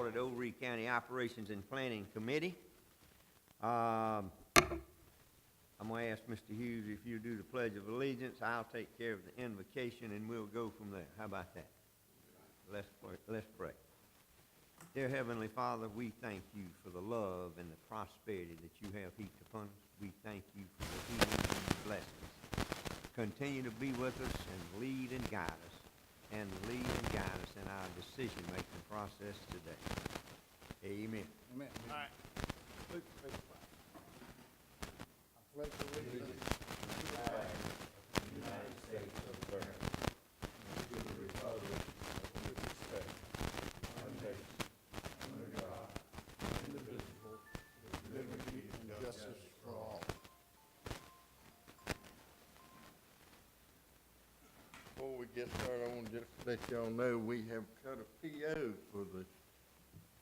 of the Overy County Operations and Planning Committee. I'm gonna ask Mr. Hughes if you do the Pledge of Allegiance. I'll take care of the invocation and we'll go from there. How about that? Let's pray. Dear Heavenly Father, we thank you for the love and the prosperity that you have heaped upon us. We thank you for the healing and the blessings. Continue to be with us and lead and guide us, and lead and guide us in our decision-making process today. Amen. Amen. All right. Luke, please. I pledge allegiance to the flag of the United States of America and to the republic for which it stands, one nation, under God, indivisible, with liberty and justice for all. Before we get started, I want to just let y'all know we have cut a PO for the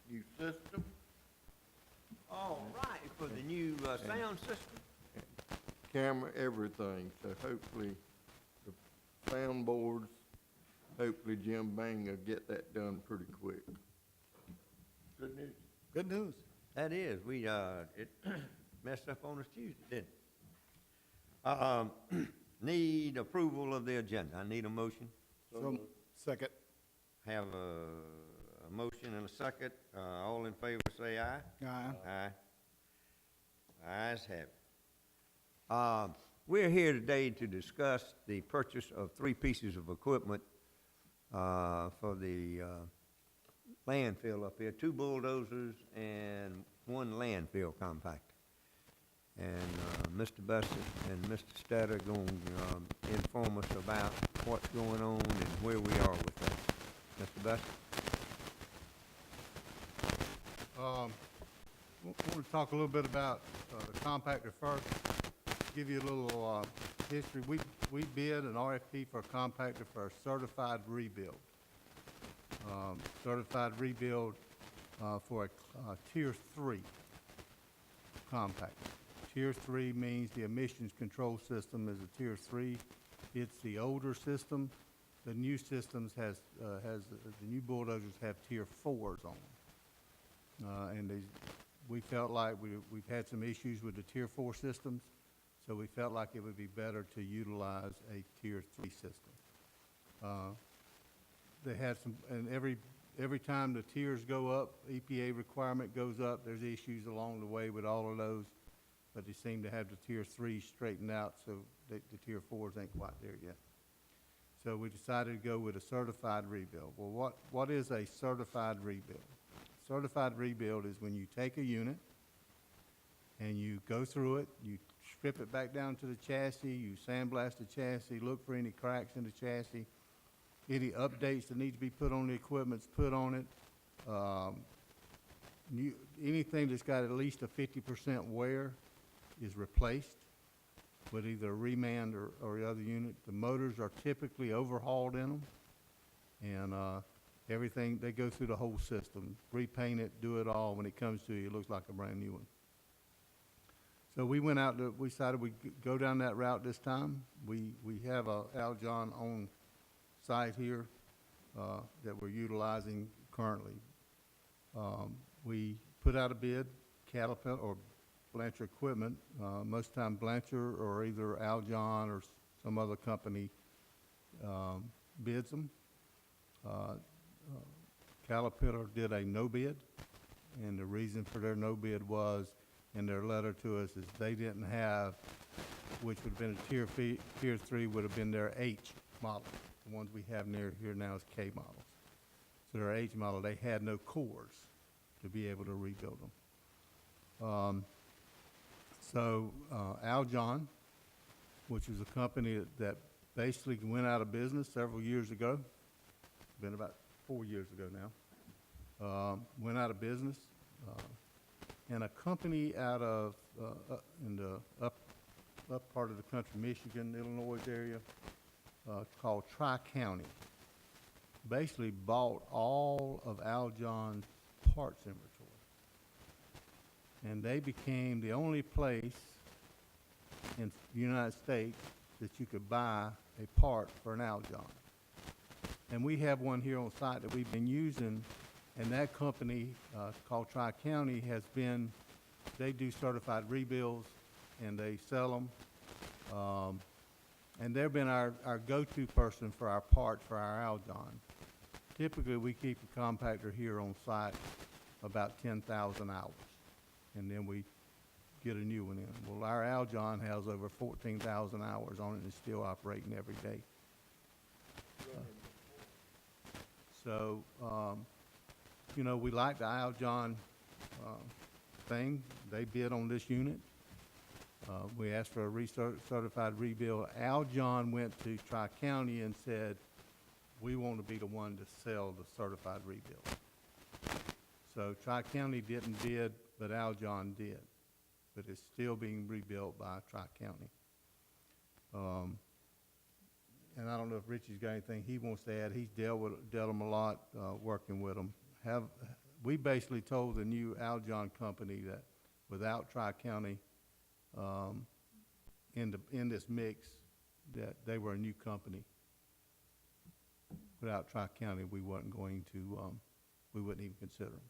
new system. All right, for the new sound system. Camera, everything, so hopefully the sound boards, hopefully Jim Bang will get that done pretty quick. Good news. Good news. That is, it messed up on us Tuesday, didn't it? Need approval of the agenda. I need a motion. So, second. Have a motion and a second. All in favor say aye. Aye. Aye. Ayes have it. We're here today to discuss the purchase of 3 pieces of equipment for the landfill up here, 2 bulldozers and 1 landfill compactor. And Mr. Bussett and Mr. Stetter are going to inform us about what's going on and where we are with that. Mr. Bussett? I want to talk a little bit about the compactor first. Give you a little history. We bid an RFP for a compactor for a certified rebuild. Certified rebuild for a Tier 3 compactor. Tier 3 means the emissions control system is a Tier 3. It's the older system. The new systems the new bulldozers have Tier 4s on them. And we felt like we've had some issues with the Tier 4 systems, so we felt like it would be better to utilize a Tier 3 system. They had some, and every time the tiers go up, EPA requirement goes up, there's issues along the way with all of those, but they seem to have the Tier 3 straightened out, so the Tier 4s ain't quite there yet. So we decided to go with a certified rebuild. Well, what is a certified rebuild? Certified rebuild is when you take a unit and you go through it, you strip it back down to the chassis, you sandblast the chassis, look for any cracks in the chassis, any updates that need to be put on the equipment's put on it. Anything that's got at least a 50% wear is replaced with either a remand or the other unit. The motors are typically overhauled in them, and everything, they go through the whole system, repaint it, do it all. When it comes to you, it looks like a brand new one. So we went out, we decided we'd go down that route this time. We have a Al-John on site here that we're utilizing currently. We put out a bid, Caterpillar or Blanchard Equipment. Most time Blanchard or either Al-John or some other company bids them. Caterpillar did a no bid, and the reason for their no bid was, in their letter to us, is they didn't have, which would have been a Tier 3 would have been their H model. The ones we have near here now is K models. So their H model, they had no cores to be able to rebuild them. Al-John, which was a company that basically went out of business several years ago, been about 4 years ago now, went out of business, and a company out of in the up part of the country, Michigan, Illinois area, called Tri-County, basically bought all of Al-John's parts inventory. And they became the only place in the United States that you could buy a part for an Al-John. And we have one here on site that we've been using And that company, called Tri-County, they do certified rebuilds, and they sell them. And they've been our go-to person for our parts for our Aljon. Typically, we keep a compactor here on site about 10,000 hours, and then we get a new one in. Well, our Aljon has over 14,000 hours on it and is still operating every day. So, you know, we like the Aljon thing. They bid on this unit. We asked for a certified rebuild. Aljon went to Tri-County and said, we want to be the one to sell the certified rebuild. So Tri-County didn't bid, but Aljon did. But it's still being rebuilt by Tri-County. And I don't know if Richie's got anything he wants to add. He's dealt them a lot, working with them. We basically told the new Aljon company that without Tri-County, in this mix, that they were a new company. Without Tri-County, we wasn't going to, we wouldn't even consider them.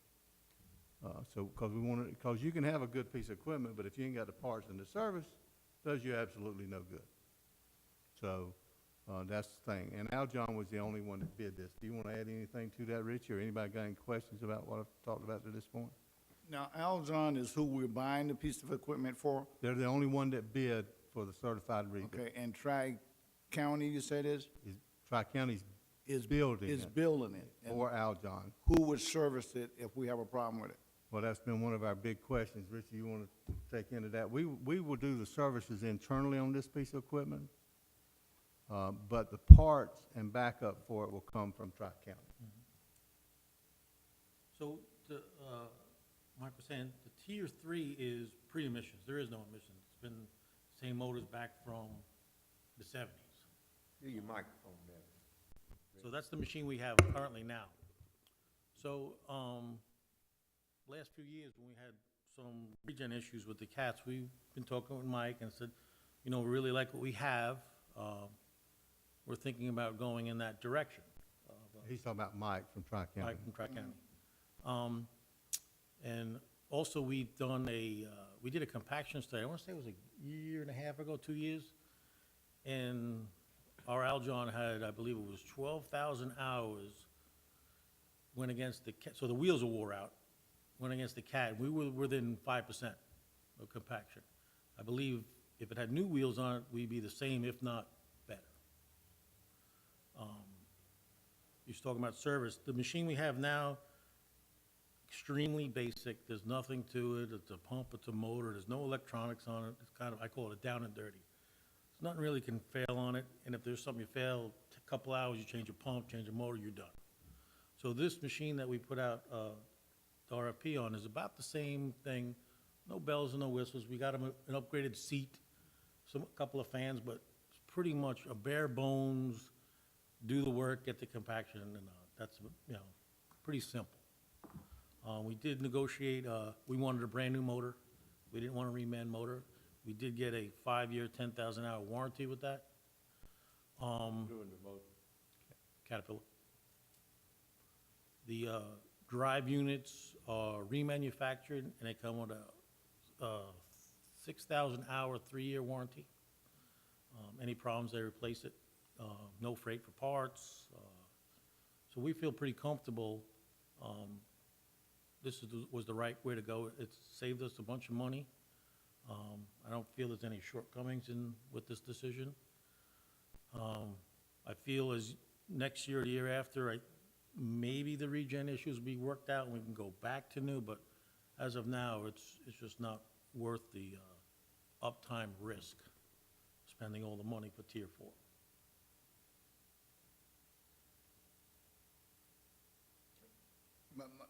So, because you can have a good piece of equipment, but if you ain't got the parts and the service, does you absolutely no good. So, that's the thing. And Aljon was the only one that bid this. Do you want to add anything to that, Richie, or anybody got any questions about what I've talked about to this point? Now, Aljon is who we're buying the piece of equipment for? They're the only one that bid for the certified rebuild. Okay, and Tri-County, you said Tri-County's is building is it building it. And for Aljon. who would service it if we have a problem with it? Well, that's been one of our big questions. Richie, you want to take into that? We will do the services internally on this piece of equipment, but the parts and backup for it will come from Tri-County. So, Mike was saying, the tier 3 is pre-emissions. There is no emissions. It's been the same motors back from the 70s. Do your microphone there. So that's the machine we have currently now. So, last few years, when we had some regen issues with the cats, we've been talking with Mike and said, you know, we really like what we have. We're thinking about going in that direction. He's talking about Mike from Tri-County. Mike from Tri-County. And also, we've done we did a compaction study. I want to say it was a year and a half ago, 2 years. And our Aljon had, I believe it was 12,000 hours, went against the cat, so the wheels were wore out, went against the cat. We were within 5% of compaction. I believe if it had new wheels on it, we'd be the same, if not better. You're talking about service. The machine we have now, extremely basic. There's nothing to it. It's a pump, it's a motor. There's no electronics on it. It's kind of, I call it down and dirty. There's nothing really can fail on it. And if there's something you fail, a couple hours, you change a pump, change a motor, you're done. So this machine that we put out the RFP on is about the same thing. No bells and no whistles. We got an upgraded seat, a couple of fans, but it's pretty much a bare bones, do the work, get the compaction, and that's, you know, pretty simple. We did negotiate, we wanted a brand-new motor. We didn't want a reman motor. We did get a 5-year, 10,000-hour warranty with that. Doing the motor. Caterpillar. The drive units are remanufactured, and they come with a 6,000-hour, 3-year warranty. Any problems, they replace it. No freight for parts. So we feel pretty comfortable. This was the right way to go. It's saved us a bunch of money. I don't feel there's any shortcomings with this decision. I feel as next year or the year after, maybe the regen issues will be worked out and we can go back to new, but as of now, it's just not worth the uptime risk, spending all the money for tier 4.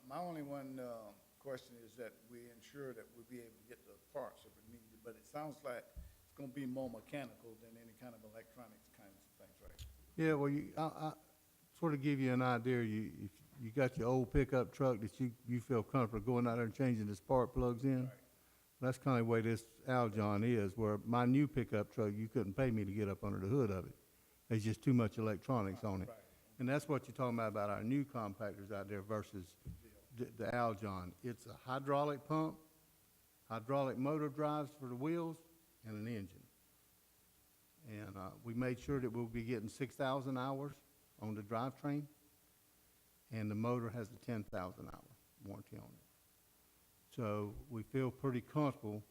My only one question is that we ensure that we'll be able to get the parts if we need it, but it sounds like it's gonna be more mechanical than any kind of electronics kinds of things, right? Yeah, well, I sort of give you an idea. If you got your old pickup truck that you feel comfortable going out there and changing the spark plugs in. Right. That's kind of the way this Aljon is, where my new pickup truck, you couldn't pay me to get up under the hood of it. There's just too much electronics on it. Right. And that's what you're talking about our new compactors out there versus the Aljon. It's a hydraulic pump, hydraulic motor drives for the wheels, and an engine. And we made sure that we'll be getting 6,000 hours on the drivetrain, and the motor has a 10,000 hour warranty on it. So we feel pretty comfortable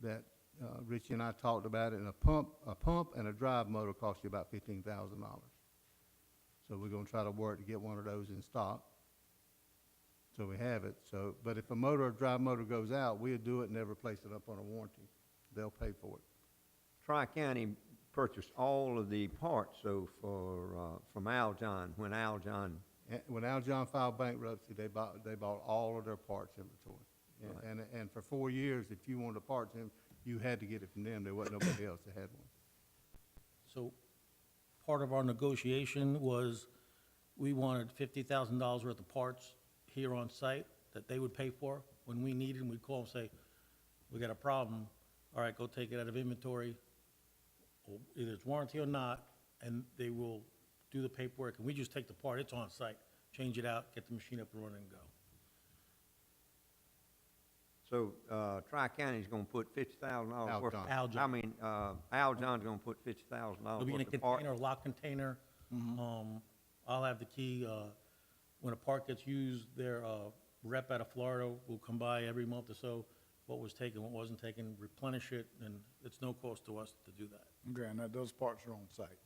that Richie and I talked about it, and a pump and a drive motor cost you about $15,000. So we're gonna try to work to get one of those in stock, so we have it. So, but if a motor or drive motor goes out, we'll do it and never place it up on a warranty. They'll pay for it. Tri-County purchased all of the parts, so from Aljon, when Aljon, When Aljon filed bankruptcy, they bought all of their parts inventory. And for 4 years, if you wanted a parts in, you had to get it from them. There wasn't nobody else that had one. So part of our negotiation was we wanted $50,000 worth of parts here on site that they would pay for. When we needed them, we'd call and say, we got a problem. All right, go take it out of inventory. Or either it's warranty or not, and they will do the paperwork. And we just take the part, it's on site, change it out, get the machine up and running and go. so Tri-County's gonna put $50,000 worth. Aljon. I mean, Aljon's gonna put $50,000 It'll be in a worth of parts. container, a locked container. I'll have the key. When a part gets used, their rep out of Florida will come by every month or so, what was taken, what wasn't taken, replenish it, and it's no cost to us to do that. Okay, and those parts are on site.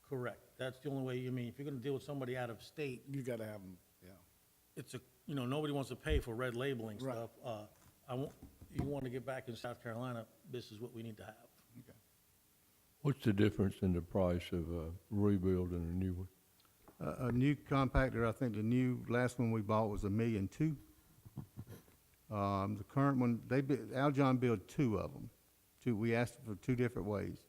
Correct. That's the only way, I mean, if you're gonna deal with somebody out of state, You gotta have them, yeah. it's nobody wants to pay for red labeling Right. stuff. You want to get back in South Carolina, this is what we need to have. Okay. What's the difference in the price of a rebuild and a new one? A new compactor, I think the last one we bought was $1.2 million. The current one, Aljon built 2 of them. We asked for 2 different ways.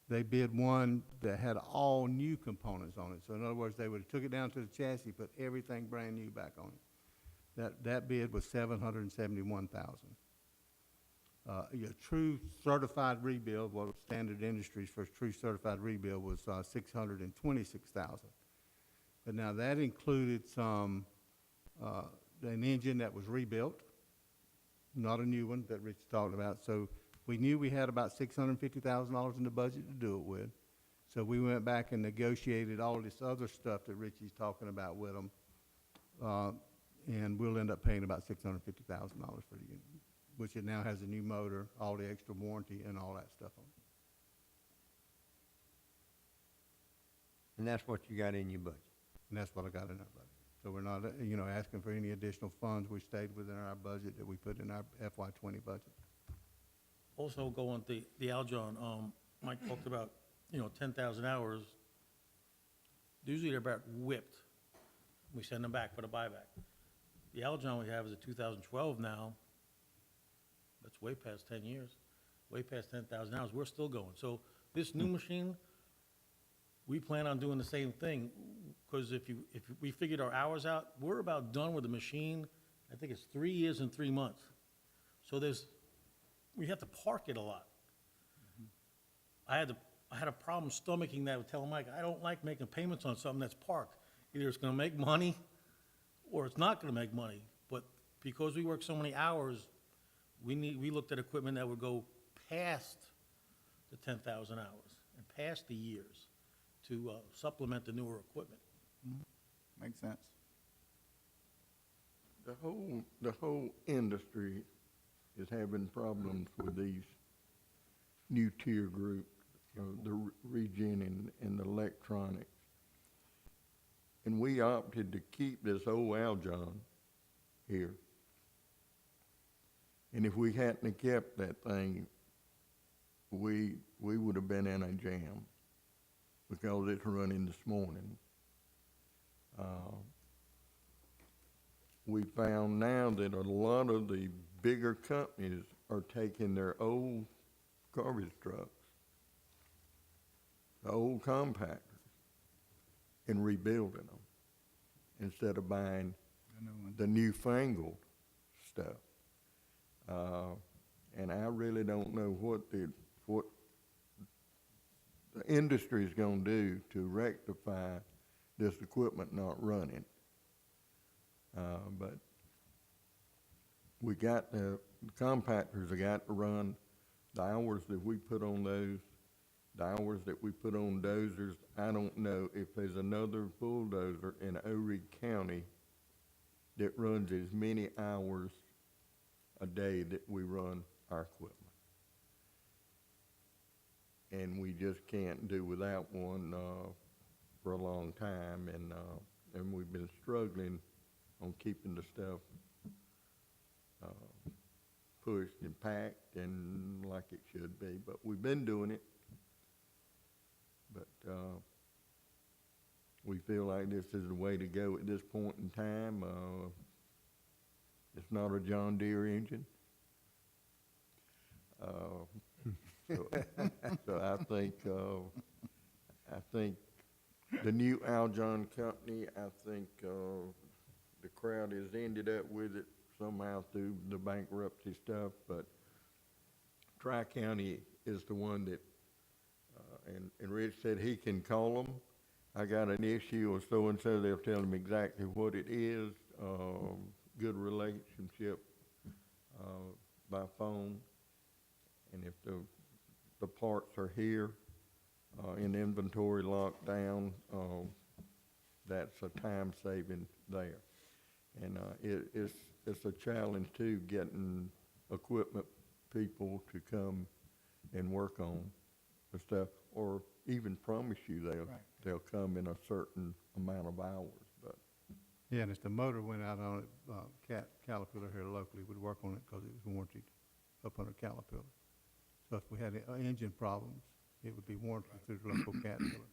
They bid one that had all new components on it. So in other words, they would've took it down to the chassis, put everything brand new back on it. That bid was $771,000. Your true certified rebuild, what Standard Industries for true certified rebuild was $626,000. But now that included an engine that was rebuilt, not a new one that Rich talked about. So we knew we had about $650,000 in the budget to do it with. So we went back and negotiated all this other stuff that Richie's talking about with them. And we'll end up paying about $650,000 for the unit, which it now has a new motor, all the extra warranty and all that stuff on it. And that's what you got in your budget. And that's what I got in our budget. So we're not, asking for any additional funds. We stayed within our budget that we put in our FY20 budget. Also going the Aljon, Mike talked about, 10,000 hours. Usually they're about whipped. We send them back for the buyback. The Aljon we have is a 2012 now. That's way past 10 years, way past 10,000 hours. We're still going. So this new machine, we plan on doing the same thing, because if we figured our hours out, we're about done with the machine. I think it's 3 years and 3 months. So we have to park it a lot. I had a problem stomaching that, with telling Mike, I don't like making payments on something that's parked. Either it's gonna make money, or it's not gonna make money. But because we work so many hours, we looked at equipment that would go past the 10,000 hours and past the years to supplement the newer equipment. Makes sense. The whole industry is having problems with these new tier groups, the regen and the electronics. And we opted to keep this old Aljon here. And if we hadn't have kept that thing, we would have been in a jam because it's running this morning. We found now that a lot of the bigger companies are taking their old garbage trucks, the old compactors, and rebuilding them instead of buying the newfangled stuff. And I really don't know what the industry is going to do to rectify this equipment not running. But we got the compactors have got to run the hours that we put on those, the hours that we put on dozers. I don't know if there's another bulldozer in Oregon County that runs as many hours a day that we run our equipment. And we just can't do without one, for a long time, and we've been struggling on keeping the stuff, pushed and packed and like it should be, but we've been doing it. But, we feel like this is the way to go at this point in time. It's not a John Deere engine. So I think the new Aljon company, I think, the crowd has ended up with it somehow through the bankruptcy stuff, but Tri-County is the one that, and Rich said he can call them. I got an issue or so-and-so, they'll tell him exactly what it is, good relationship, by phone. And if the parts are here, in inventory locked down, that's a time saving there. And, it's a challenge too, getting equipment people to come and work on the stuff, or even promise you they'll come in a certain amount of hours, but. Yeah, and if the motor went out on it, Caterpillar here locally would work on it because it was warranted up under Caterpillar. So if we had engine problems, it would be warranted through the local Caterpillar.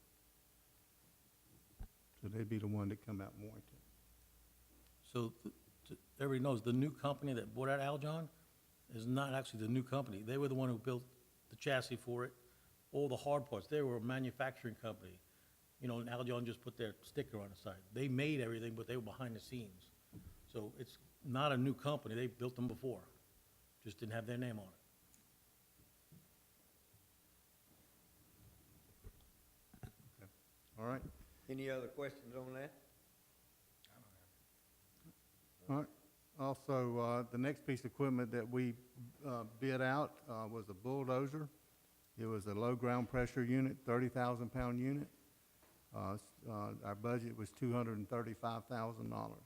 So they'd be the one that come out and warrant it. So everybody knows the new company that bought out Aljon is not actually the new company. They were the one who built the chassis for it, all the hard parts. They were a manufacturing company. You know, and Aljon just put their sticker on the side. They made everything, but they were behind the scenes. So it's not a new company. They built them before, just didn't have their name on it. All right? Any other questions on that? All right. Also, the next piece of equipment that we bid out was a bulldozer. It was a low ground pressure unit, 30,000-pound unit. Our budget was $235,000.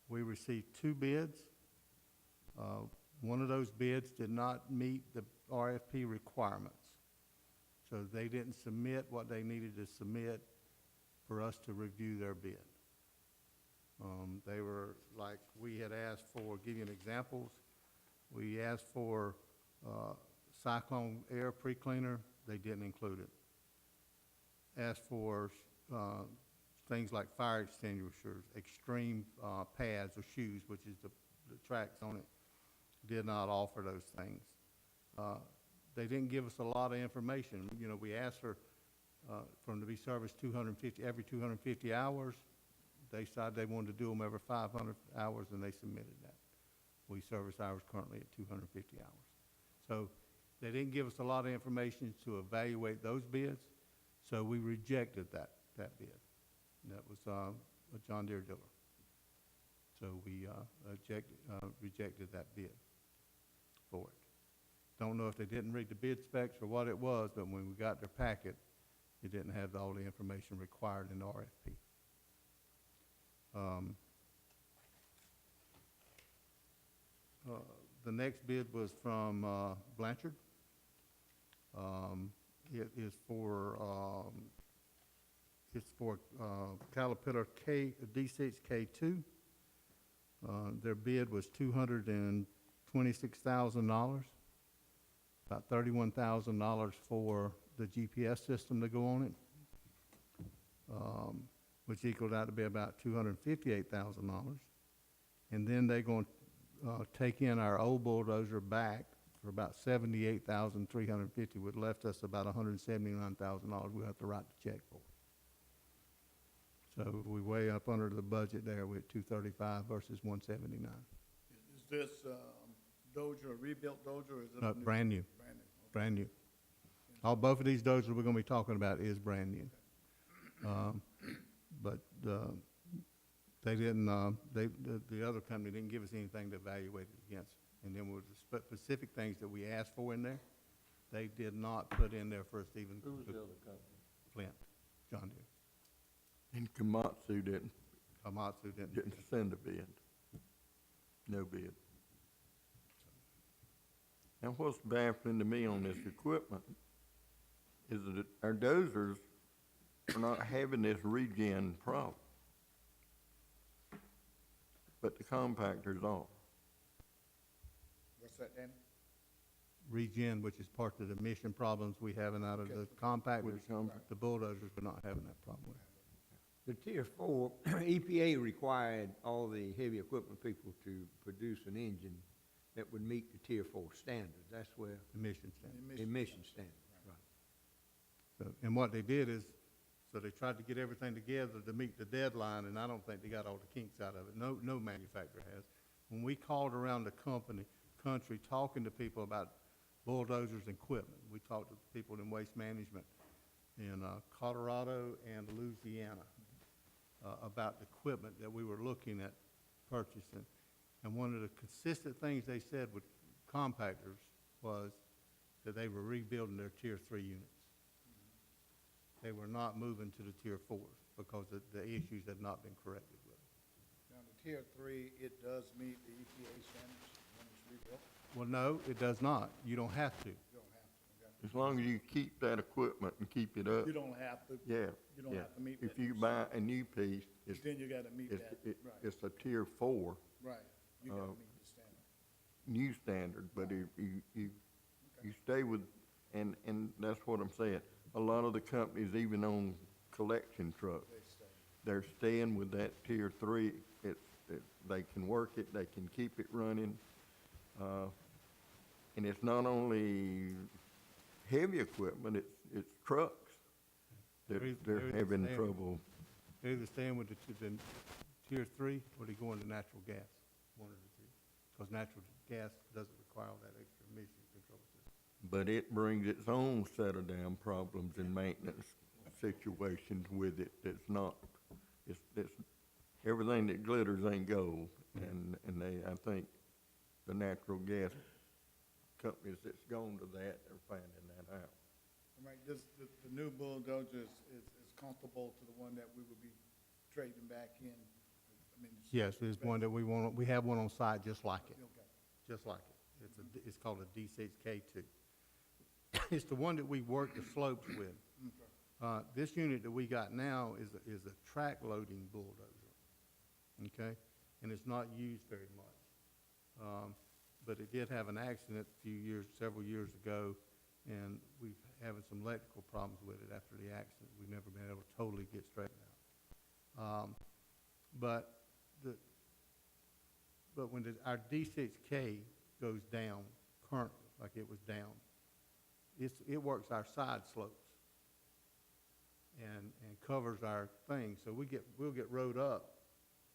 We received 2 bids. One of those bids did not meet the RFP requirements. So they didn't submit what they needed to submit for us to review their bid. They were like, we had asked for, give you an examples, we asked for cyclone air pre-cleaner, they didn't include it. Asked for things like fire extinguishers, extreme pads or shoes, which is the tracks on it, did not offer those things. They didn't give us a lot of information. You know, we asked for them to be serviced every 250 hours. They decided they wanted to do them every 500 hours, and they submitted that. We service ours currently at 250 hours. So they didn't give us a lot of information to evaluate those bids, so we rejected that bid. That was a John Deere dealer. So we rejected that bid for it. Don't know if they didn't read the bid specs or what it was, but when we got their packet, it didn't have all the information required in the RFP. The next bid was from Blanchard. It is for Caterpillar D6 K2. Their bid was $226,000. About $31,000 for the GPS system to go on it, which equaled out to be about $258,000. And then they're going to take in our old bulldozer back for about $78,350, which left us about $179,000 we have to write the check for. So we way up under the budget there with $235 versus $179. Is this Dozer a rebuilt Dozer, or is it? No, brand new. Brand new. Brand new. Both of these dozers we're going to be talking about is brand new. But They didn't, the other company didn't give us anything to evaluate it against. And then with the specific things that we asked for in there, they did not put in there for us to even. Who was the other company? Flint, John Deere. And Komatsu Komatsu didn't didn't. send a bid. No bid. Now, what's baffling to me on this equipment is that our dozers are not having this regen problem. But the compactors are. What's that, Danny? Regen, which is part of the emission problems we having out of the With compactors, the compact- the bulldozers were not having that problem with. The Tier 4, EPA required all the heavy equipment people to produce an engine that would meet the Tier 4 standards. That's where, Emission standards. emission standards, right. So, and what they did is, so they tried to get everything together to meet the deadline, and I don't think they got all the kinks out of it. No manufacturer has. When we called around the country, talking to people about bulldozers and equipment, we talked to people in waste management in Colorado and Louisiana about the equipment that we were looking at purchasing. And one of the consistent things they said with compactors was that they were rebuilding their Tier 3 units. They were not moving to the Tier 4s because the issues had not been corrected with it. Now, the Tier 3, it does meet the EPA standards when it's rebuilt? Well, no, it does not. You don't have to. You don't have to, okay? As long as you keep that equipment and keep it up, You don't have to. yeah, You don't yeah. have to meet If that you new buy a new piece, it's, Then you gotta meet it's, that, right, it's a Tier 4 right. You gotta uh, meet the standard. new standard, but if you stay with, and that's what I'm saying. A lot of the companies, even on collection trucks, They stay. they're staying with that Tier 3. They can work it, they can keep it running. And it's not only heavy equipment, it's trucks that They're they're either having staying- trouble. They're either staying with the Tier 3 or they go into natural gas, one of the two. Because natural gas doesn't require all that extra emission control system. But it brings its own set of damn problems and maintenance situations with it that's not, it's, everything that glitters ain't gold. And I think the natural gas companies that's gone to that are finding that out. All right, the new bulldozer is comparable to the one that we would be trading back in? I mean, Yes, there's one that we have one on site just like it, Okay. just like it. It's called a D6K2. It's the one that we work the slopes with. This unit that we got now is a track loading bulldozer, okay? And it's not used very much. But it did have an accident several years ago, and we've having some electrical problems with it after the accident. We've never been able to totally get straightened out. But when our D6K goes down currently, like it was down, it works our side slopes and covers our thing. So we'll get rode up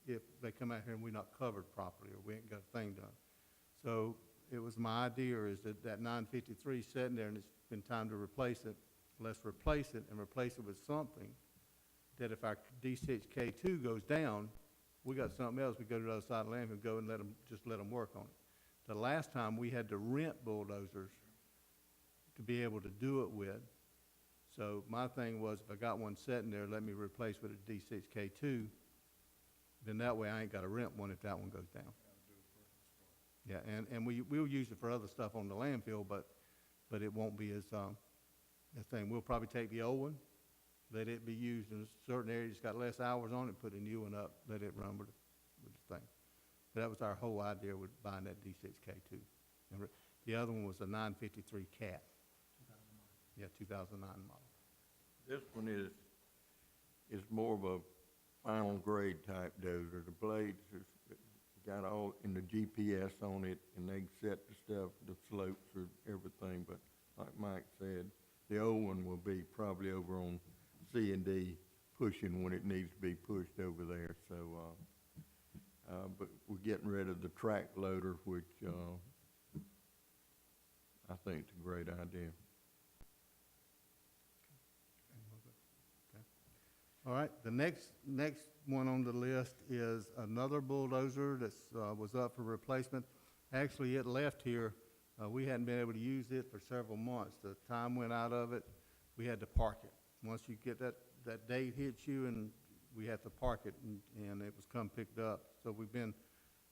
if they come out here and we're not covered properly or we ain't got a thing done. So it was my idea is that 953 sitting there and it's been time to replace it. Let's replace it and replace it with something that if our D6K2 goes down, we got something else. We go to the other side of the landfill and go and let them work on it. The last time we had to rent bulldozers to be able to do it with. So my thing was if I got one sitting there, let me replace with a D6K2, then that way I ain't got to rent one if that one goes down. Yeah, and we'll use it for other stuff on the landfill, but it won't be as, a thing. We'll probably take the old one, let it be used in a certain area that's got less hours on it, put a new one up, let it run with the thing. But that was our whole idea with buying that D6K2. And the other one was a 953 Cat. Yeah, 2009 model. This one is more of a final grade type dozer. The blades has got all in the GPS on it, and they set the stuff, the slopes or everything. But like Mike said, the old one will be probably over on C&D pushing when it needs to be pushed over there. So, but we're getting rid of the track loader, which I think is a great idea. All right, the next one on the list is another bulldozer that's, was up for replacement. Actually, it left here, we hadn't been able to use it for several months. The time went out of it, we had to park it. Once you get that date hits you, and we had to park it, and it was come picked up. So we've been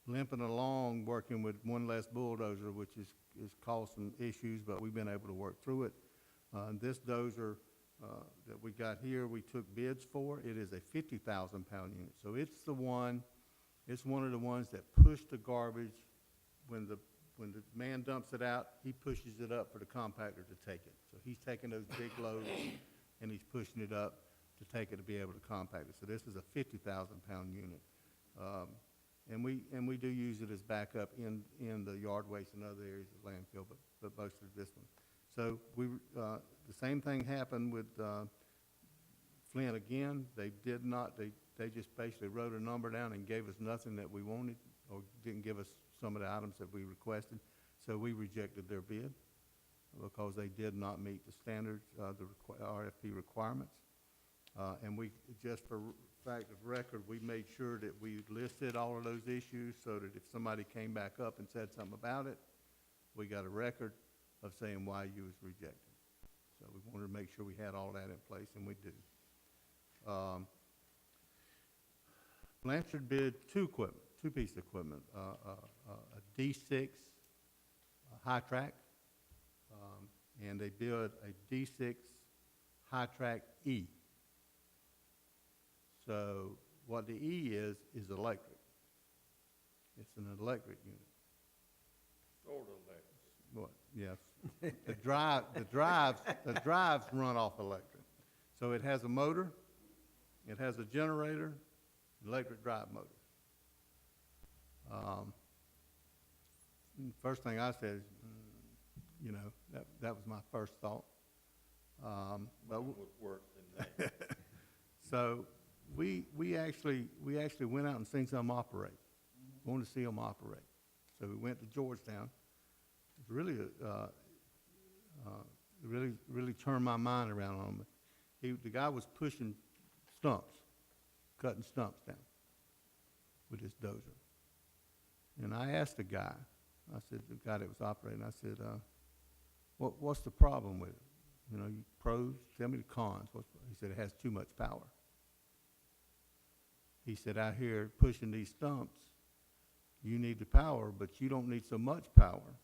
limping along, working with one less bulldozer, which is caused some issues, but we've been able to work through it. This dozer that we got here, we took bids for. It is a 50,000-pound unit. So it's one of the ones that push the garbage. When the man dumps it out, he pushes it up for the compactor to take it. So he's taking those big loads and he's pushing it up to take it to be able to compact it. So this is a 50,000-pound unit. And we do use it as backup in the yard waste and other areas of landfill, but mostly this one. So the same thing happened with Flint again. They did not, they just basically wrote a number down and gave us nothing that we wanted, or didn't give us some of the items that we requested. So we rejected their bid because they did not meet the standards, the RFP requirements. And we, just for fact of record, we made sure that we listed all of those issues so that if somebody came back up and said something about it, we got a record of saying why you was rejected. So we wanted to make sure we had all that in place, and we do. Blanchard bid two pieces of equipment, a D6 high track, and they bid a D6 high track E. So what the E is electric. It's an electric unit. Sort of electric. What? Yes. The drives run off electric. So it has a motor, it has a generator, electric drive motor. First thing I said is, you know, that was my first thought. But Would work than that. so we actually went out and seen some operate. Wanted to see them operate. So we went to Georgetown. It's really really turned my mind around on them. The guy was pushing stumps, cutting stumps down with his dozer. And I asked the guy, I said, the guy that was operating, I said, what's the problem with it? You know, you pros, tell me the cons. He said, it has too much power. He said, out here pushing these stumps, you need the power, but you don't need so much power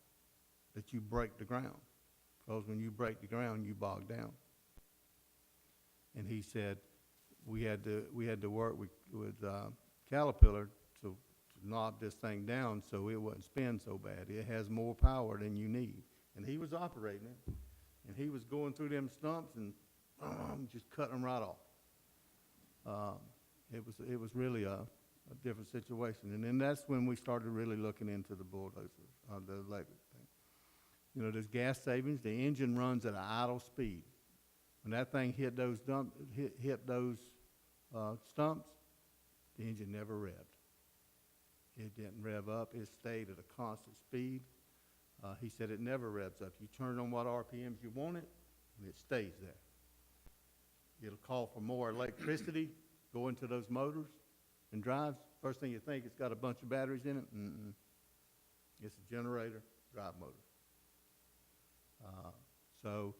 that you break the ground. Because when you break the ground, you bog down. And he said, we had to work with Caterpillar to knob this thing down so it wouldn't spin so bad. It has more power than you need. And he was operating it, and he was going through them stumps and just cutting them right off. It was really a different situation. And then that's when we started really looking into the bulldozers, the electric thing. You know, there's gas savings. The engine runs at an idle speed. When that thing hit those stumps, the engine never revved. It didn't rev up. It stayed at a constant speed. He said it never revs up. You turn on what RPMs you want it, and it stays there. It'll call for more electricity, go into those motors and drives. First thing you think, it's got a bunch of batteries in it. It's a generator, drive motor. So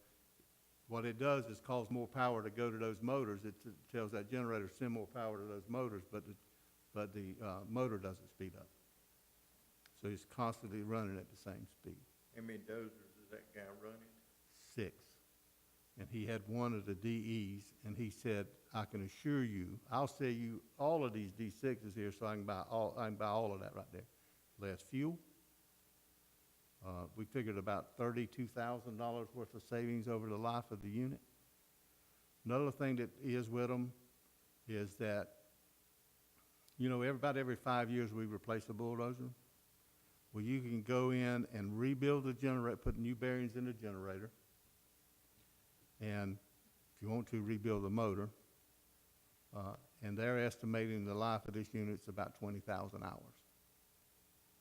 what it does is cause more power to go to those motors. It tells that generator to send more power to those motors, but the motor doesn't speed up. So it's constantly running at the same speed. How many dozers is that guy running? 6. And he had one of the DEs, and he said, I can assure you, I'll sell you all of these D6s here so I can buy all of that right there. Less fuel. We figured about $32,000 worth of savings over the life of the unit. Another thing that is with them is that, you know, about every 5 years we replace a bulldozer. Well, you can go in and rebuild the generator, put new bearings in the generator, and if you want to, rebuild the motor. And they're estimating the life of this unit's about 20,000 hours.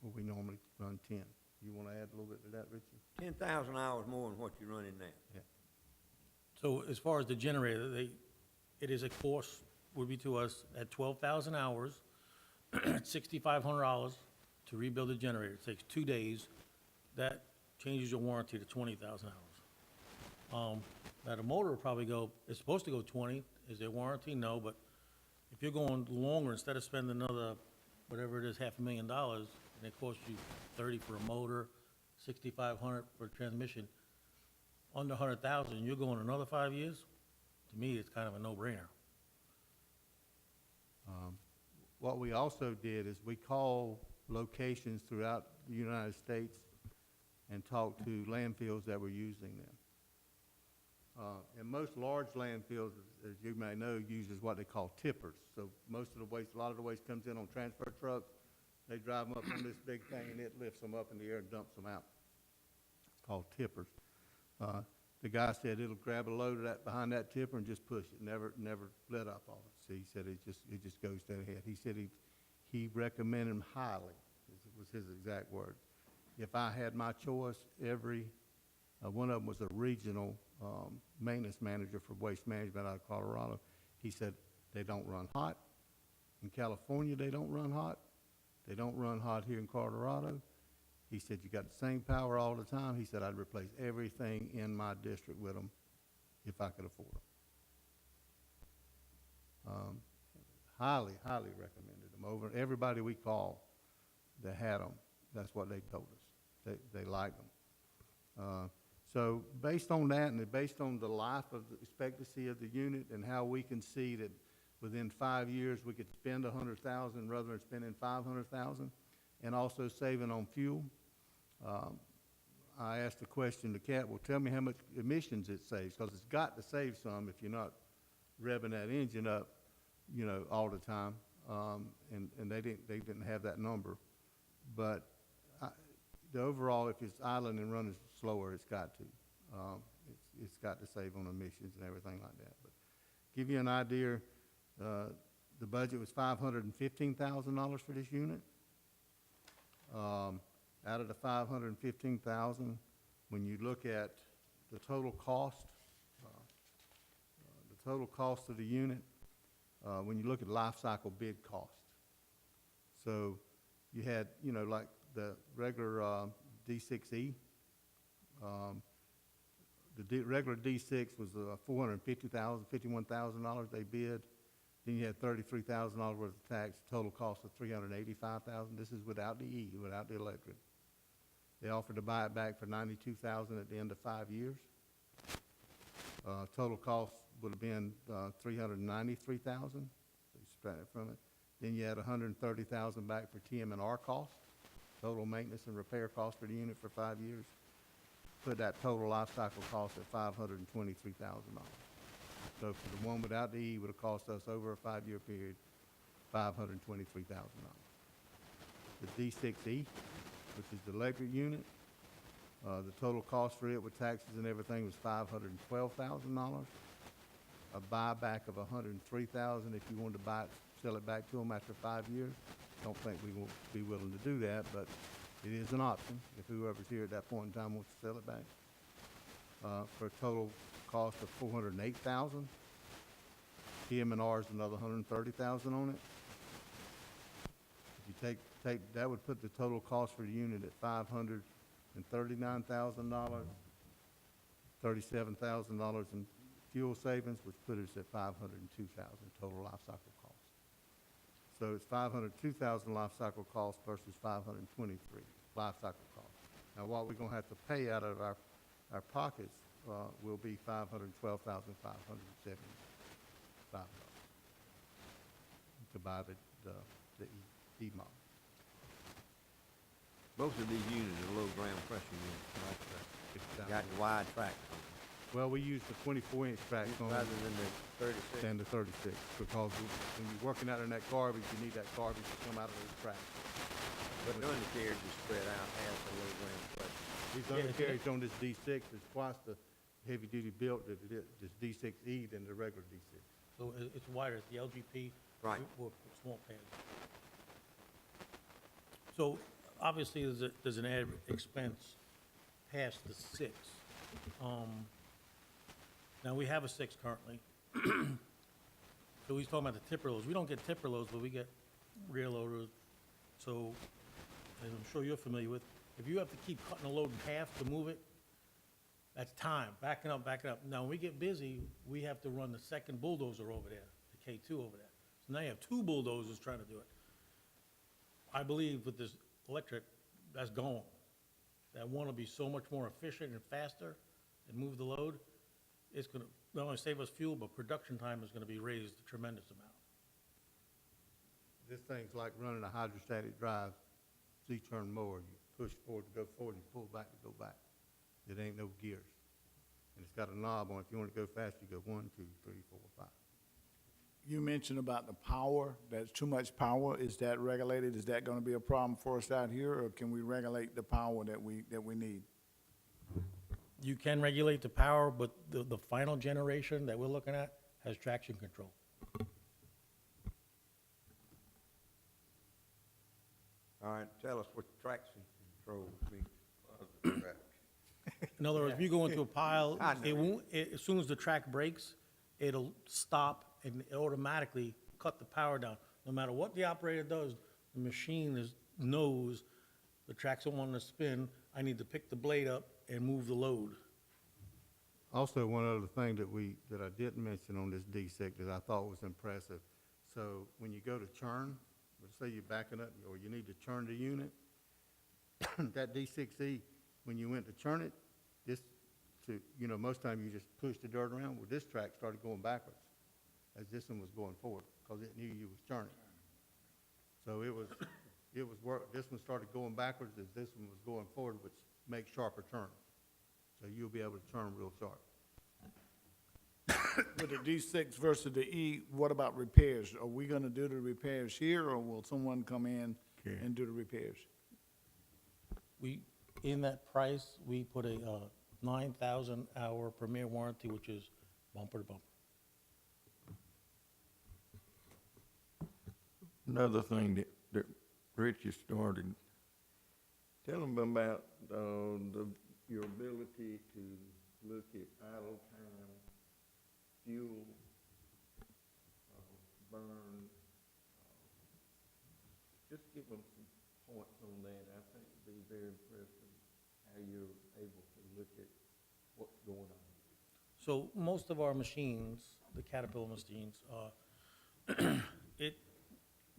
Well, we normally run 10. You want to add a little bit to that, Richard? 10,000 hours more than what you're running now. So as far as the generator, it is a cost would be to us at 12,000 hours, at $6,500 to rebuild the generator. It takes 2 days. That changes your warranty to 20,000 hours. Now, the motor will probably go, it's supposed to go 20. Is there warranty? No, but if you're going longer, instead of spending another, whatever it is, $500,000, and it costs you 30 for a motor, 6,500 for a transmission, under 100,000, you're going another 5 years? To me, it's kind of a no-brainer. What we also did is we called locations throughout the United States and talked to landfills that were using them. And most large landfills, as you may know, uses what they call tippers. So most of the waste, a lot of the waste comes in on transfer trucks. They drive them up on this big thing and it lifts them up in the air and dumps them out. It's called tippers. The guy said it'll grab a load of that behind that tipper and just push it, never let up on it. So he said it just goes straight ahead. He said he recommended them highly, was his exact word. If I had my choice, one of them was a regional maintenance manager for waste management out of Colorado. He said they don't run hot. In California, they don't run hot. They don't run hot here in Colorado. He said, you got the same power all the time. He said, I'd replace everything in my district with them if I could afford them. Highly, highly recommended them. Over everybody we called that had them, that's what they told us. They liked them. So based on that and based on the life of the expectancy of the unit and how we can see that within 5 years we could spend $100,000 rather than spending $500,000 and also saving on fuel, I asked the question to Cat, well, tell me how much emissions it saves, because it's got to save some if you're not revving that engine up, all the time. And they didn't have that number. But the overall, if it's idling and running slower, it's got to. It's got to save on emissions and everything like that. But give you an idea, the budget was $515,000 for this unit. Out of the $515,000, when you look at the total cost of the unit, when you look at life cycle bid cost. So you had, like the regular D6E. The regular D6 was $51,000 they bid. Then you had $33,000 worth of tax, total cost of $385,000. This is without the E, without the electric. They offered to buy it back for $92,000 at the end of 5 years. Total cost would have been $393,000. They spent it from it. Then you had $130,000 back for TM&R cost, total maintenance and repair cost for the unit for 5 years. Put that total life cycle cost at $523,000. So for the one without the E, would have cost us over a 5-year period, $523,000. The D6E, which is the electric unit, the total cost for it with taxes and everything was $512,000. A buyback of $103,000 if you wanted to sell it back to them after 5 years. Don't think we won't be willing to do that, but it is an option if whoever's here at that point in time wants to sell it back. For a total cost of $408,000. TM&R is another $130,000 on it. If you take that would put the total cost for the unit at $539,000, $37,000 in fuel savings, which put us at $502,000 total life cycle cost. So it's $502,000 life cycle cost versus $523 life cycle cost. Now, what we're going to have to pay out of our pockets will be $512,575 to buy the E model. Most of these units are low ground pressure units, right? Got the wide tracks on them, Well, we use the 24-inch tracks on rather than the 36. than the 36, because when you're working out in that garbage, you need that garbage to come out of those tracks. But the undercarriage is spread out as the low ground pressure. These Yeah, undercarriage on this D6 is twice the heavy-duty built that it is, this D6E than the regular D6. So it's wider, it's the LGP. Right. With small pads. So obviously, there's an added expense past the 6. Now, we have a 6 currently. So So he's talking about the tipper loads. We don't get tipper loads, but we get rear loaders. So, as I'm sure you're familiar with, if you have to keep cutting a load in half to move it, that's time, backing up, backing up. Now, when we get busy, we have to run the second bulldozer over there, the K2 over there. So now you have two bulldozers trying to do it. I believe with this electric, that's gone. That one will be so much more efficient and faster and move the load. It's gonna not only save us fuel, but production time is gonna be raised a tremendous amount. This thing's like running a hydrostatic drive, Z-turn mower. You push forward to go forward, you pull back to go back. It ain't no gears. And it's got a knob on it. If you want to go fast, you go 1, 2, 3, 4, 5. You mentioned about the power, that's too much power. Is that regulated? Is that gonna be a problem for us out here, or can we regulate the power that we need? You can regulate the power, but the final generation that we're looking at has traction control. All right, tell us what traction control means. In other words, if you go into a pile, I know. it won't, as soon as the track breaks, it'll stop and automatically cut the power down. No matter what the operator does, the machine knows the track's on to spin, I need to pick the blade up and move the load. Also, one other thing that I didn't mention on this D6 that I thought was impressive. So when you go to churn, let's say you're backing up or you need to churn the unit, that D6E, when you went to churn it, most time you just push the dirt around. Well, this track started going backwards as this one was going forward because it knew you was churning. So this one started going backwards as this one was going forward, which makes sharper turns. So you'll be able to turn real sharp. With the D6 versus the E, what about repairs? Are we gonna do the repairs here, or will someone come in and do the repairs? In that price, we put a 9,000 hour premier warranty, which is bumper to bumper. Another thing that Rich has started, tell them about, your ability to look at idle time, fuel, burn. Just give them some points on that. I think it'd be very impressive how you're able to look at what's going on. So most of our machines, the Caterpillar machines,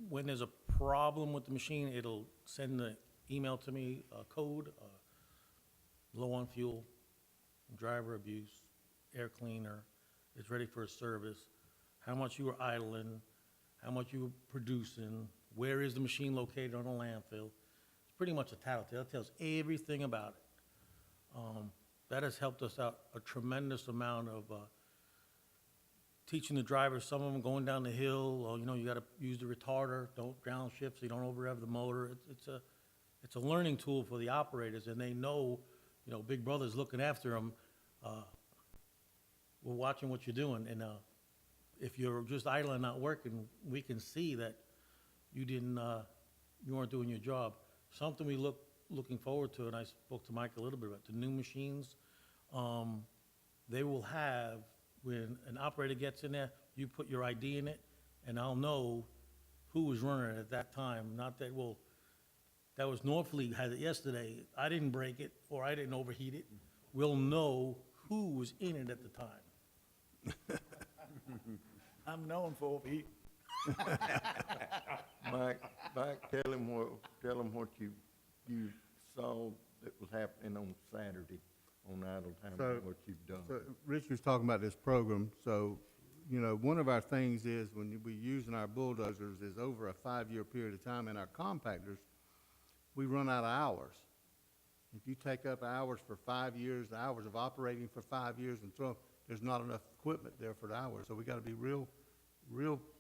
when there's a problem with the machine, it'll send the email to me, a code, low on fuel, driver abuse, air cleaner, it's ready for a service, how much you were idling, how much you were producing, where is the machine located on a landfill. It's pretty much a tattletale. It tells everything about it. That has helped us out a tremendous amount of teaching the drivers, some of them going down the hill, you got to use the retarder, don't ground shift so you don't over rev the motor. It's a learning tool for the operators, and they know, Big Brother's looking after them. We're watching what you're doing, and if you're just idling, not working, we can see that you weren't doing your job. Something we looking forward to, and I spoke to Mike a little bit about the new machines. They will have, when an operator gets in there, you put your ID in it, and I'll know who was running it at that time. Not that, that was Northfleet had it yesterday. I didn't break it, or I didn't overheat it. We'll know who was in it at the time. I'm known for overheat. Mike, tell him what you saw that was happening on Saturday on idle time, So- and what you've done. So Rich was talking about this program. So, one of our things is when we're using our bulldozers is over a 5-year period of time, and our compactors, we run out of hours. If you take up hours for 5 years, hours of operating for 5 years and there's not enough equipment there for the hours. So we got to be real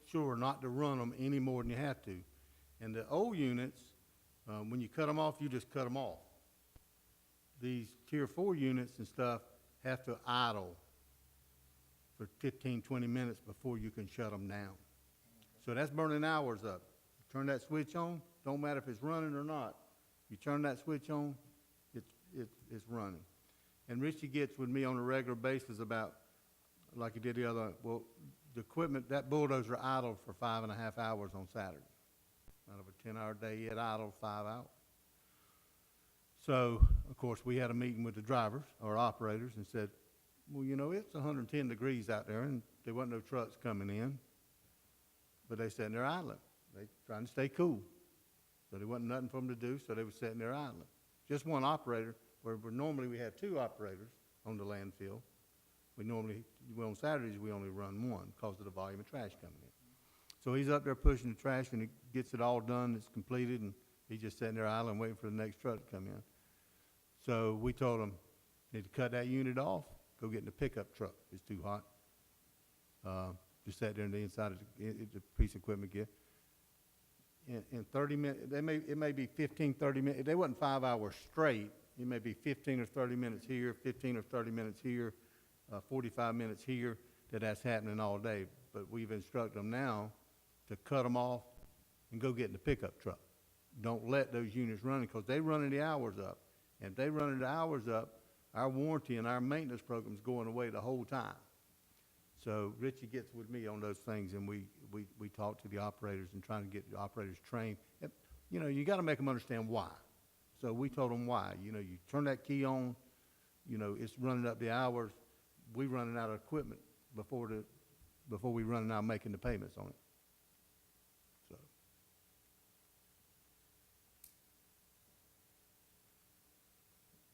sure not to run them any more than you have to. And the old units, when you cut them off, you just cut them off. These Tier 4 units and stuff have to idle for 15, 20 minutes before you can shut them down. So that's burning hours up. Turn that switch on, don't matter if it's running or not. You turn that switch on, it's running. And Richie gets with me on a regular basis about, like he did the other, well, the equipment, that bulldozer idled for 5.5 hours on Saturday. Out of a 10-hour day, it idled 5 hours. So, of course, we had a meeting with the drivers, or operators, and said, well, you know, it's 110 degrees out there, and there wasn't no trucks coming in. But they sitting there idling. They trying to stay cool. So there wasn't nothing for them to do, so they were sitting there idling. Just one operator, where normally we have 2 operators on the landfill. On Saturdays, we only run one because of the volume of trash coming in. So he's up there pushing the trash, and he gets it all done, it's completed, and he's just sitting there idling, waiting for the next truck to come in. So we told him, need to cut that unit off, go get in the pickup truck, it's too hot. Just sat there on the inside of the piece of equipment gear. In 30 minutes, it may be 15, 30 minutes, they wasn't 5 hours straight, it may be 15 or 30 minutes here, 15 or 30 minutes here, 45 minutes here, that's happening all day. But we've instructed them now to cut them off and go get in the pickup truck. Don't let those units run, because they running the hours up. And if they running the hours up, our warranty and our maintenance program's going away the whole time. So Richie gets with me on those things, and we talk to the operators and trying to get the operators trained. And, you know, you got to make them understand why. So we told them why. You know, you turn that key on, you know, it's running up the hours. We running out of equipment before we running out making the payments on it. So.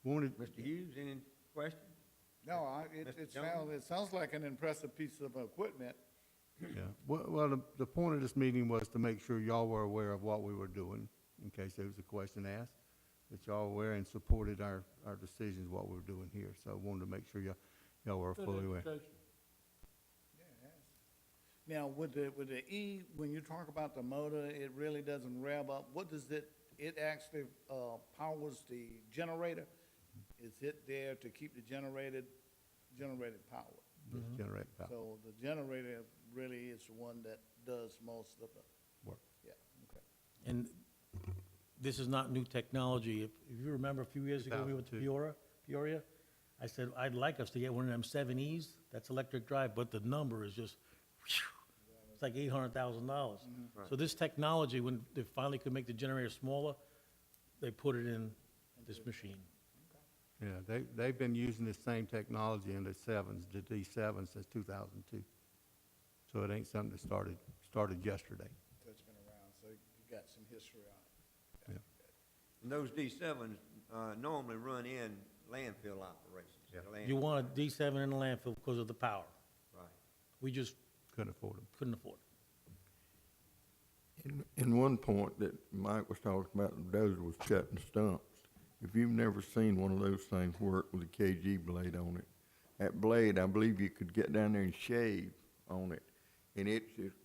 Mr. Hughes, any questions? No, Mr. it Jones? sounds like an impressive piece of equipment. Yeah, well, the point of this meeting was to make sure y'all were aware of what we were doing, in case there was a question asked, that y'all were aware and supported our decisions, what we were doing here. So I wanted to make sure y'all were fully aware. Yeah, it has. Now, with the when you talk about the motor, it really doesn't rev up. What does it actually powers the generator? Is it there to keep the generated power? Just generate power. So the generator really is the one that does most of the Work. Yeah, okay. And this is not new technology. If you remember a few years ago, we went to 2002. Peoria. I said, I'd like us to get one of them 7Es, that's electric drive, but the number is just, whew, it's like $800,000. So this technology, when they finally could make the generator smaller, they put it in this machine. Yeah, they've been using the same technology in the D7 since 2002. So it ain't something that started yesterday. So it's been around, so you got some history on it. Yeah. And those D7s normally run in landfill operations. You want a D7 in the landfill because of the power. Right. We just Couldn't afford them. couldn't afford it. In one point that Mike was talking about, the dozer was cutting stumps. If you've never seen one of those things work with a KG blade on it, that blade, I believe you could get down there and shave on it, and it's just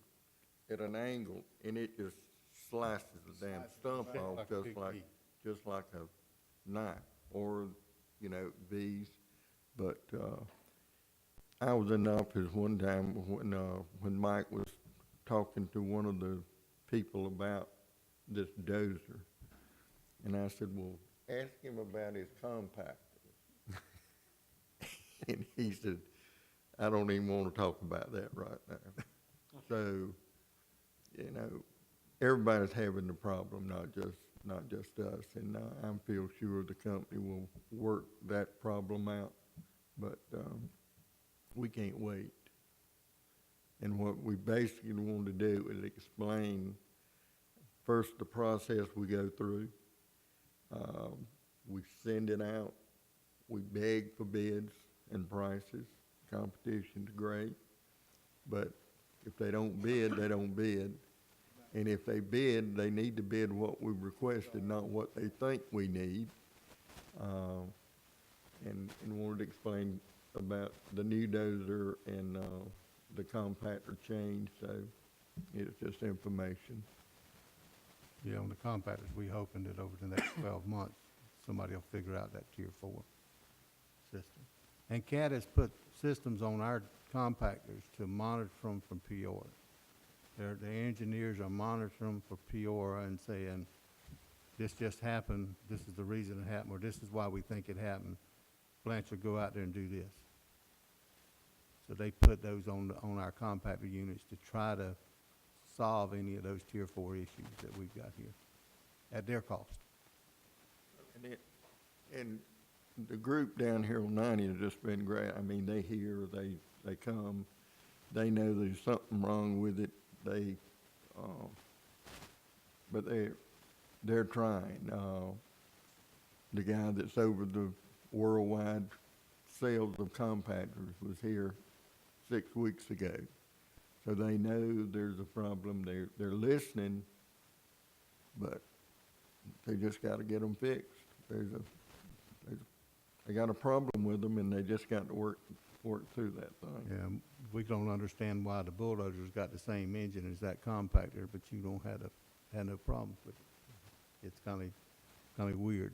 at an angle, and it just slices the damn stump Like off, a big key. just like a knife, or, you know, these. But, I was in the office one time when Mike was talking to one of the people about this dozer, and I said, well, ask him about his compactor. And he said, I don't even want to talk about that right now. So, you know, everybody's having the problem, not just us. And I feel sure the company will work that problem out, but we can't wait. And what we basically want to do is explain first the process we go through. We send it out, we beg for bids and prices, competition's great, but if they don't bid, they don't bid. And if they bid, they need to bid what we requested, not what they think we need. And wanted to explain about the new dozer and the compactor change, so it's just information. Yeah, on the compactors, we hoping that over the next 12 months, somebody will figure out that Tier 4 system. And CAT has put systems on our compactors to monitor them from Peoria. The engineers are monitoring for Peoria and saying, this just happened, this is the reason it happened, or this is why we think it happened. Blanchard, go out there and do this. So they put those on, on our compactor units to try to solve any of those tier 4 issues that we've got here at their cost. And the group down here on 90 has just been great. I mean, they hear, they come, they know there's something wrong with it. But they're trying. The guy that's over the worldwide sales of compactors was here 6 weeks ago. So they know there's a problem. They're listening, but they just got to get them fixed. They got a problem with them, and they just got to work through that thing. Yeah, we don't understand why the bulldozer's got the same engine as that compactor, but you don't have no problems with it. It's kind of weird,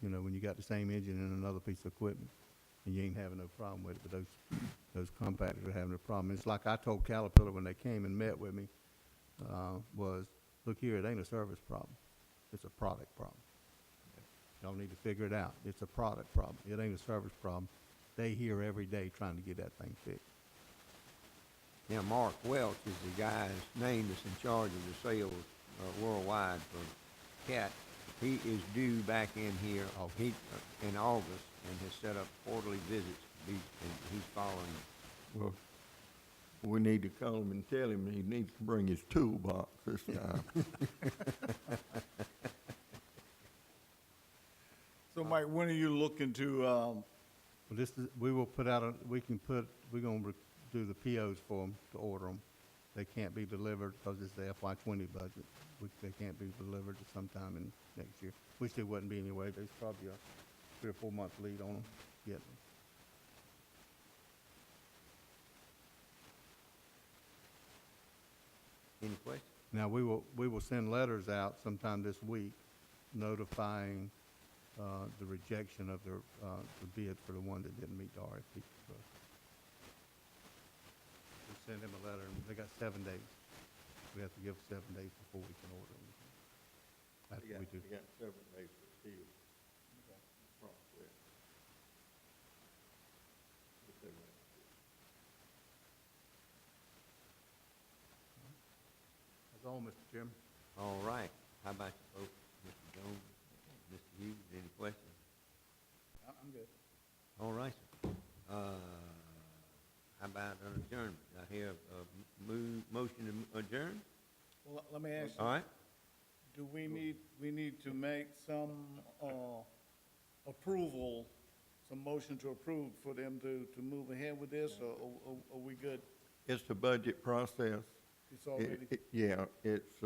you know, when you got the same engine in another piece of equipment, and you ain't having no problem with it, but those compactors are having a problem. It's like I told Caterpillar when they came and met with me, was, look here, it ain't a service problem, it's a product problem. Y'all need to figure it out. It's a product problem. It ain't a service problem. They here every day trying to get that thing fixed. Now, Mark Welch is the guy's name that's in charge of the sales worldwide for CAT. He is due back in here in August and has set up quarterly visits, and he's following them. Well, we need to call him and tell him he needs to bring his toolbox this time. So Mike, when are you looking to, Well, this is, we will put out we're gonna do the POs for them to order them. They can't be delivered because it's the FY20 budget, which they can't be delivered to sometime in next year, which they wouldn't be anyway. There's probably a 3 or 4 month lead on them getting them. Any questions? Now, we will send letters out sometime this week notifying the rejection of the bid for the one that didn't meet the RFP. So we'll send them a letter, and they got 7 days. We have to give 7 days before we can order them. After we do. They got 7 days to seal process. That's all, Mr. Chairman. All right. How about you folks, Mr. Jones, Mr. Hughes, any questions? I'm good. All right, sir. How about an adjournment? I hear a motion to adjourn? Well, let me ask All you, right. do we need to make some, approval, some motion to approve for them to move ahead with this, or are we good? It's the budget process. It's already, Yeah, it's,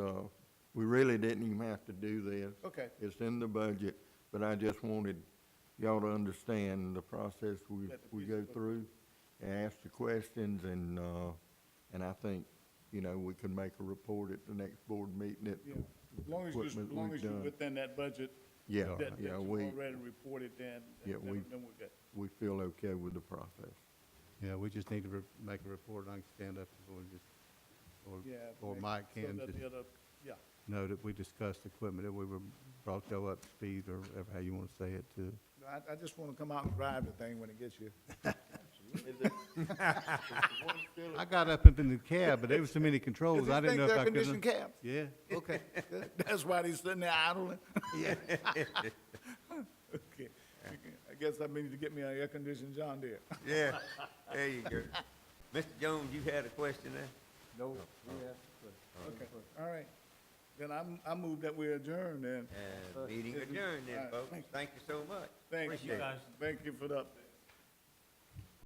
we really didn't even have to do this. okay, It's in the budget, but I just wanted y'all to understand the process we go through and ask the questions, and I think, you know, we can make a report at the next board meeting at yeah. As long as equipment you're we've done. within that budget, Yeah, that you yeah, already reported, then Yeah, we're good. we feel okay with the process. Yeah, we just need to make a report, and I can stand up and just, Yeah. or make- Mike so can that just the other- Yeah, know that we discussed equipment, that we were brought y'all up to speed, or whatever, how you want to say it, too. I just want to come out and drive the thing when it gets you. I got up in the cab, but there was so many controls, I didn't know if I could. Air-conditioned cabs? Yeah. Okay, good. That's why they sitting there idling? Yeah. Okay, I guess I need to get me an air-conditioned John Deere. Yeah, there you go. Mr. Jones, you had a question there? No. Okay, all right. Then I move that we adjourn then. Meeting adjourned All then, right, folks. Thank you so much. Thank Appreciate you. it. Thank you for the update.